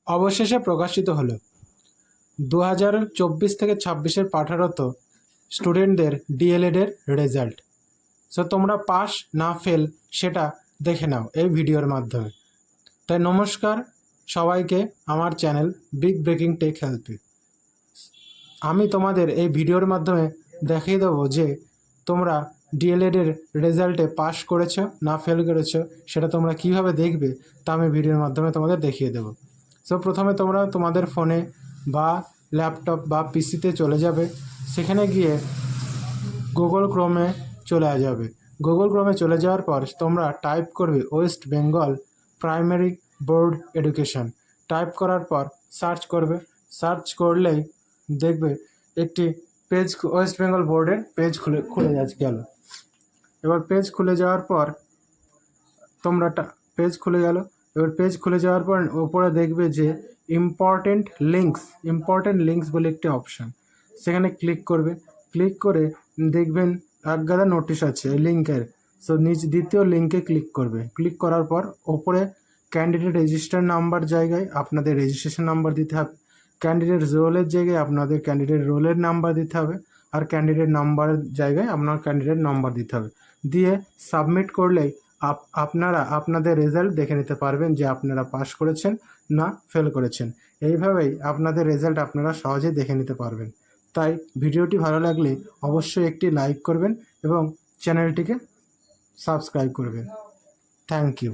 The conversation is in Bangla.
অবশেষে প্রকাশিত হলো 2024 থেকে 26-এর পাঠারত স্টুডেন্টদের ডিএলএডের রেজাল্ট। সো তোমরা পাস না ফেল সেটা দেখে নাও এই ভিডিওর মাধ্যমে। তাই নমস্কার সবাইকে আমার চ্যানেল বিগ ব্রেকিং টেক হেল্পে। আমি তোমাদের এই ভিডিওর মাধ্যমে দেখিয়ে দেবো যে তোমরা ডিএলএডের রেজাল্টে পাস করেছো না ফেল করেছো সেটা তোমরা কিভাবে দেখবে তা আমি ভিডিওর মাধ্যমে তোমাদের দেখিয়ে দেবো। সো প্রথমে তোমরা তোমাদের ফোনে বা ল্যাপটপ বা পিসিতে চলে যাবে। সেখানে গিয়ে গুগল ক্রোমে চলে যাবে। গুগল ক্রোমে চলে যাওয়ার পর তোমরা টাইপ করবে West Bengal primary board education. Type করার পর সার্চ করবে। সার্চ করলেই দেখবে একটি পেজ ওয়েস্ট বেঙ্গল বোর্ডের পেজ খুলে গেল। এবার পেজ খুলে যাওয়ার পর তোমরা পেজ খুলে গেল। এবার পেজ খুলে যাওয়ার পর ওপরে দেখবে যে ইম্পর্টেন্ট লিঙ্কস বলে একটি অপশান, সেখানে ক্লিক করবে। ক্লিক করে দেখবেন একগাদা নোটিশ আছে এই লিঙ্কের। সো দ্বিতীয় লিঙ্কে ক্লিক করবে। ক্লিক করার পর ওপরে ক্যান্ডিডেট রেজিস্টার নাম্বার জায়গায় আপনাদের রেজিস্ট্রেশন নাম্বার দিতে হবে, ক্যান্ডিডেট রোলের জায়গায় আপনাদের ক্যান্ডিডেট রোলের নাম্বার দিতে হবে, আর ক্যান্ডিডেট নাম্বারের জায়গায় আপনার ক্যান্ডিডেট নাম্বার দিতে হবে। দিয়ে সাবমিট করলেই আপনারা আপনাদের রেজাল্ট দেখে নিতে পারবেন যে আপনারা পাস করেছেন না ফেল করেছেন। এইভাবেই আপনাদের রেজাল্ট আপনারা সহজেই দেখে নিতে পারবেন। তাই ভিডিওটি ভালো লাগলে অবশ্যই একটি লাইক করবেন এবং চ্যানেলটিকে সাবস্ক্রাইব করবেন। Thank you.